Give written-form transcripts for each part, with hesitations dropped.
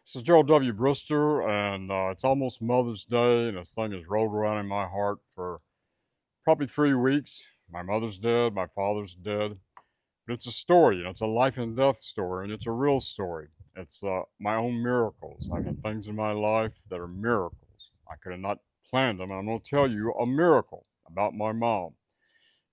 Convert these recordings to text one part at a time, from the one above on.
This is Gerald W. Brister, and it's almost Mother's Day, and this thing has rolled around in my heart for probably 3 weeks. My mother's dead, my father's dead, but it's a story, and it's a life and death story, and it's a real story. It's my own miracles. I've had things in my life that are miracles. I could have not planned them, and I'm going to tell you a miracle about my mom.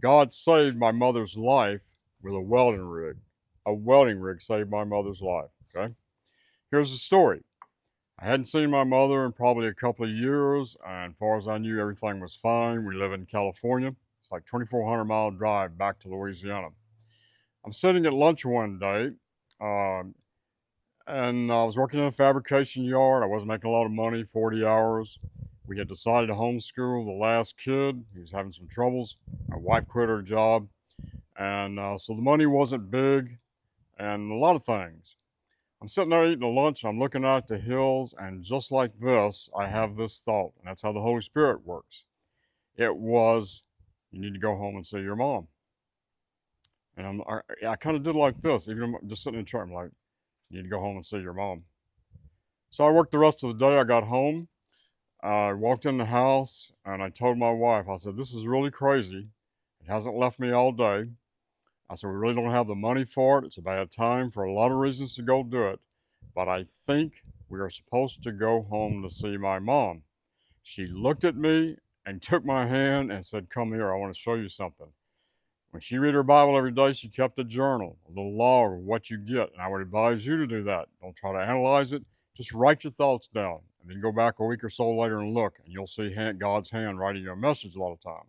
God saved my mother's life with a welding rig. A welding rig saved my mother's life, okay? Here's the story. I hadn't seen my mother in probably a couple of years, and as far as I knew, everything was fine. We live in California. It's like 2,400-mile drive back to Louisiana. I'm sitting at lunch one day, um, and I was working in a fabrication yard. I wasn't making a lot of money, 40 hours. We had decided to homeschool the last kid. He was having some troubles. My wife quit her job, and so the money wasn't big, and a lot of things. I'm sitting there eating a lunch, and I'm looking out at the hills, and just like this, I have this thought, and that's how the Holy Spirit works. It was, you need to go home and see your mom. And I kind of did like this, even just sitting in church, I'm like, you need to go home and see your mom. So I worked the rest of the day. I got home. I walked in the house, and I told my wife, I said, this is really crazy. It hasn't left me all day. I said, we really don't have the money for it. It's a bad time for a lot of reasons to go do it. But I think we are supposed to go home to see my mom. She looked at me and took my hand and said, come here, I want to show you something. When she read her Bible every day, she kept a journal, a little log of what you get. And I would advise you to do that. Don't try to analyze it. Just write your thoughts down and then go back a week or so later and look, and you'll see God's hand writing you a message a lot of time.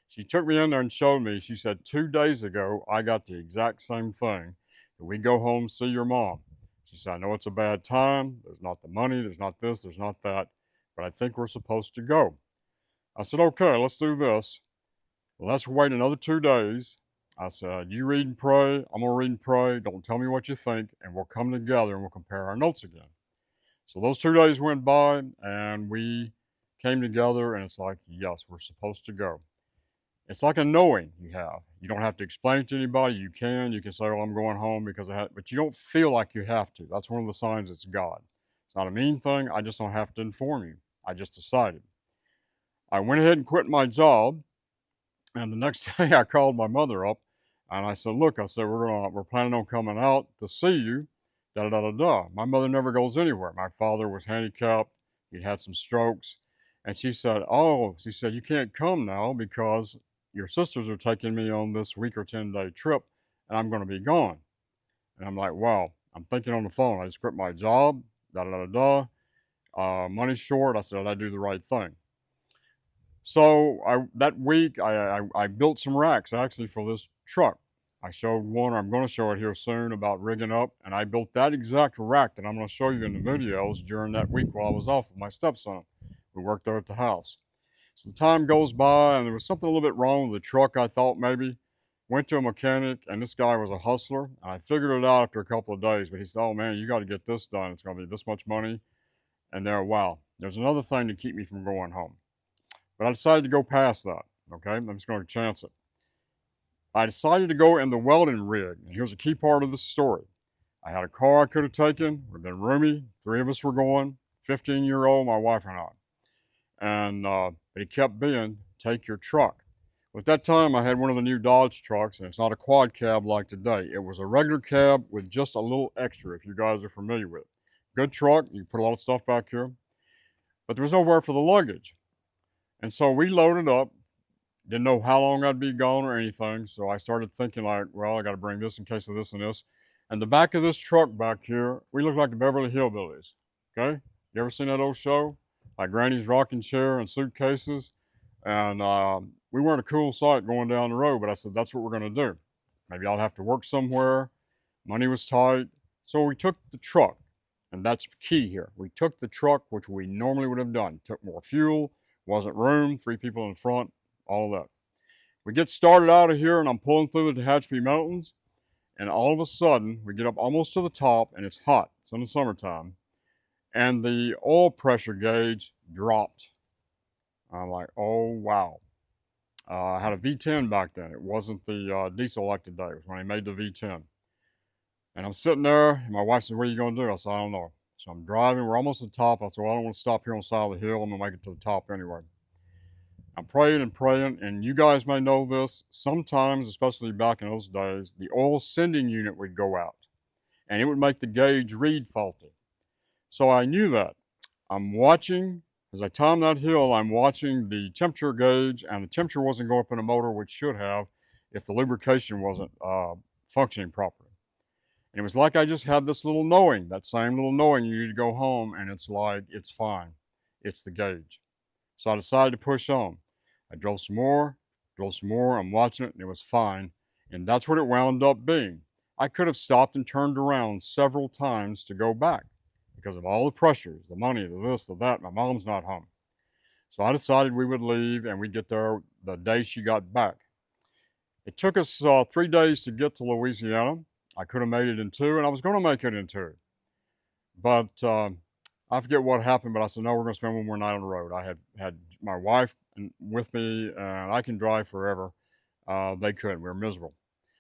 She took me in there and showed me. She said, 2 days ago, I got the exact same thing. That we go home, see your mom. She said, I know it's a bad time. There's not the money. There's not this. There's not that. But I think we're supposed to go. I said, okay, let's do this. Let's wait another 2 days. I said, you read and pray. I'm going to read and pray. Don't tell me what you think. And we'll come together and we'll compare our notes again. So those 2 days went by and we came together, and it's like, yes, we're supposed to go. It's like a knowing you have. You don't have to explain it to anybody. You can. You can say, well, I'm going home because I have, but you don't feel like you have to. That's one of the signs it's God. It's not a mean thing. I just don't have to inform you. I just decided. I went ahead and quit my job. And the next day I called my mother up and I said, look, I said, we're planning on coming out to see you. Da da da da. My mother never goes anywhere. My father was handicapped. He'd had some strokes. And she said, oh, she said, you can't come now because your sisters are taking me on this week or 10-day trip and I'm going to be gone. And I'm like, wow, I'm thinking on the phone. I just quit my job. Da da da da. Money's short. I said, I do the right thing. So that week I built some racks actually for this truck. I showed one. I'm going to show it here soon about rigging up, and I built that exact rack that I'm going to show you in the videos during that week while I was off with my stepson. We worked there at the house. So the time goes by, and there was something a little bit wrong with the truck. I thought maybe went to a mechanic, and this guy was a hustler, and I figured it out after a couple of days. But he said, "Oh man, you got to get this done. It's going to be this much money." And there, wow, there's another thing to keep me from going home. But I decided to go past that. Okay, I'm just going to chance it. I decided to go in the welding rig. And here's a key part of the story. I had a car I could have taken. We've been roomy. Three of us were going. 15-year-old, my wife and I. And but he kept being, take your truck. Well, at that time, I had one of the new Dodge trucks, and it's not a quad cab like today. It was a regular cab with just a little extra, if you guys are familiar with it. Good truck. You put a lot of stuff back here. But there was nowhere for the luggage. And so we loaded up. Didn't know how long I'd be gone or anything, so I started thinking like, well, I got to bring this in case of this and this. And the back of this truck back here, we look like the Beverly Hillbillies. Okay, you ever seen that old show, like Granny's rocking chair and suitcases? And we weren't a cool sight going down the road, but I said that's what we're going to do. Maybe I'll have to work somewhere. Money was tight, so we took the truck, and that's key here. We took the truck, which we normally would have done. Took more fuel, wasn't room, three people in front, all of that. We get started out of here, and I'm pulling through the Tehachapi Mountains, and all of a sudden, we get up almost to the top, and it's hot. It's in the summertime, and the oil pressure gauge dropped. I'm like, oh, wow. I had a V10 back then. It wasn't the diesel like today. It was when I made the V10. And I'm sitting there, and my wife said, what are you going to do? I said, I don't know. So I'm driving. We're almost at the top. I said, well, I don't want to stop here on the side of the hill. I'm going to make it to the top anyway. I'm praying and praying, and you guys may know this. Sometimes, especially back in those days, the oil sending unit would go out, and it would make the gauge read faulty. So I knew that. I'm watching, as I time that hill, I'm watching the temperature gauge, and the temperature wasn't going up in the motor, which should have if the lubrication wasn't functioning properly. And it was like I just had this little knowing, that same little knowing you need to go home, and it's like, it's fine. It's the gauge. So I decided to push on. I drove some more, I'm watching it, and it was fine. And that's what it wound up being. I could have stopped and turned around several times to go back because of all the pressures, the money, the this, the that. My mom's not home. So I decided we would leave and we'd get there the day she got back. It took us 3 days to get to Louisiana. I could have made it in 2, and I was going to make it in 2. But I forget what happened, but I said, no, we're going to spend one more night on the road. I had my wife with me, and I can drive forever. They couldn't. We were miserable.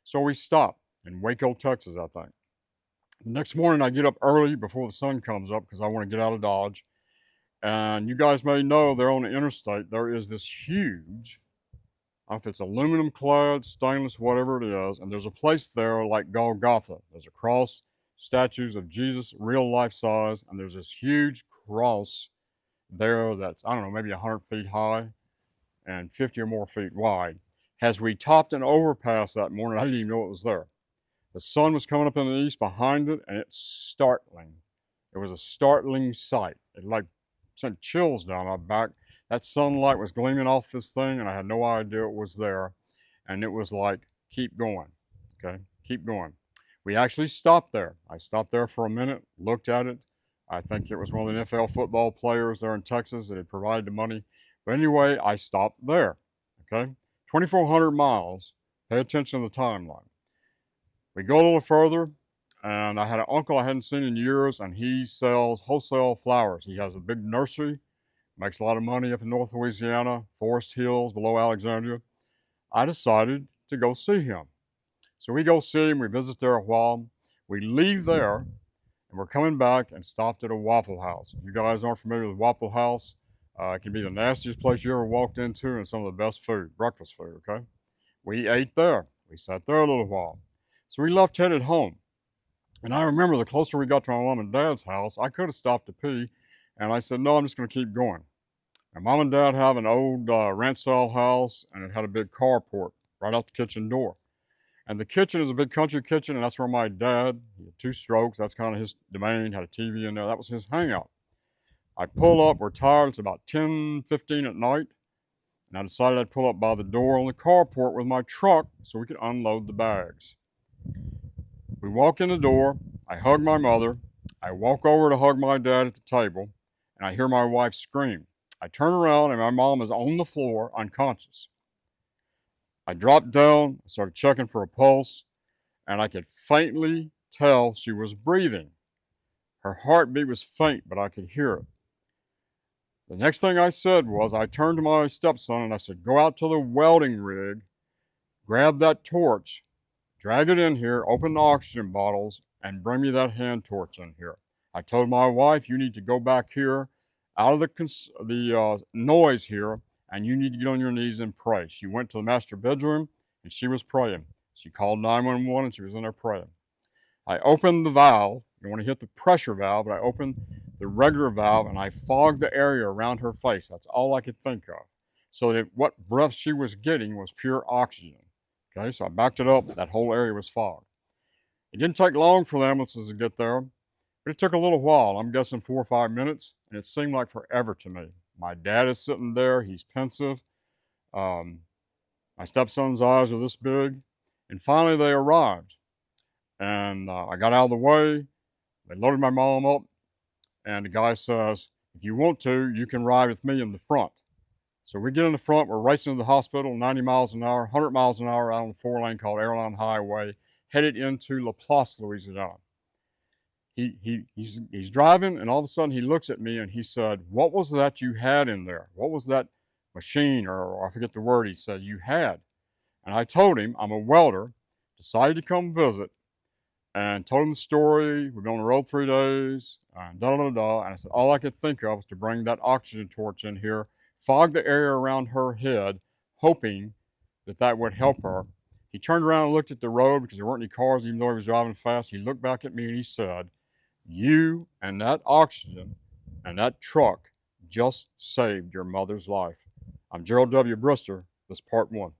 So we stopped in Waco, Texas, I think. The next morning, I get up early before the sun comes up because I want to get out of Dodge. And you guys may know there on the interstate, there is this huge, I don't know if it's aluminum clad, stainless, whatever it is, and there's a place there like Golgotha. There's a cross, statues of Jesus, real life size, and there's this huge cross there that's, I don't know, maybe 100 feet high and 50 or more feet wide. As we topped an overpass that morning, I didn't even know it was there. The sun was coming up in the east behind it, and it's startling. It was a startling sight. It like sent chills down my back. That sunlight was gleaming off this thing, and I had no idea it was there. And it was like, keep going, okay? Keep going. We actually stopped there. I stopped there for a minute, looked at it. I think it was one of the NFL football players there in Texas that had provided the money. But anyway, I stopped there, okay? 2,400 miles. Pay attention to the timeline. We go a little further, and I had an uncle I hadn't seen in years, and he sells wholesale flowers. He has a big nursery, makes a lot of money up in North Louisiana, Forest Hills, below Alexandria. I decided to go see him. So we go see him, we visit there a while. We leave there, and we're coming back and stopped at a Waffle House. If you guys aren't familiar with Waffle House, it can be the nastiest place you ever walked into and some of the best food, breakfast food, okay? We ate there. We sat there a little while. So we left headed home. And I remember the closer we got to my mom and dad's house, I could have stopped to pee. And I said, no, I'm just going to keep going. My mom and dad have an old ranch-style house, and it had a big carport right out the kitchen door. And the kitchen is a big country kitchen, and that's where my dad, he had 2 strokes, that's kind of his domain, had a TV in there. That was his hangout. I pull up, we're tired, it's about 10:15 at night. And I decided I'd pull up by the door on the carport with my truck so we could unload the bags. We walk in the door, I hug my mother, I walk over to hug my dad at the table, and I hear my wife scream. I turn around and my mom is on the floor, unconscious. I dropped down, started checking for a pulse, and I could faintly tell she was breathing. Her heartbeat was faint, but I could hear it. The next thing I said was, I turned to my stepson and I said, go out to the welding rig, grab that torch, drag it in here, open the oxygen bottles, and bring me that hand torch in here. I told my wife, you need to go back here out of the noise here, and you need to get on your knees and pray. She went to the master bedroom, and she was praying. She called 911, and she was in there praying. I opened the valve. You want to hit the pressure valve, but I opened the regular valve, and I fogged the area around her face. That's all I could think of. So that what breath she was getting was pure oxygen. Okay, so I backed it up. That whole area was fogged. It didn't take long for the ambulances to get there, but it took a little while. I'm guessing 4 or 5 minutes, and it seemed like forever to me. My dad is sitting there. He's pensive. My stepson's eyes are this big. And finally, they arrived. And I got out of the way. They loaded my mom up. And the guy says, if you want to, you can ride with me in the front. So we get in the front. We're racing to the hospital, 90 miles an hour, 100 miles an hour out on the 4-lane called Airline Highway, headed into Laplace, Louisiana. He's driving, and all of a sudden he looks at me and he said, what was that you had in there? What was that machine, or I forget the word he said, you had? And I told him, I'm a welder, decided to come visit. and told him the story. We've been on the road 3 days, and da da da da. And I said, all I could think of was to bring that oxygen torch in here, fog the area around her head, hoping that that would help her. He turned around and looked at the road because there weren't any cars, even though he was driving fast. He looked back at me and he said, "You and that oxygen and that truck just saved your mother's life." I'm Gerald W. Brister. This is part one.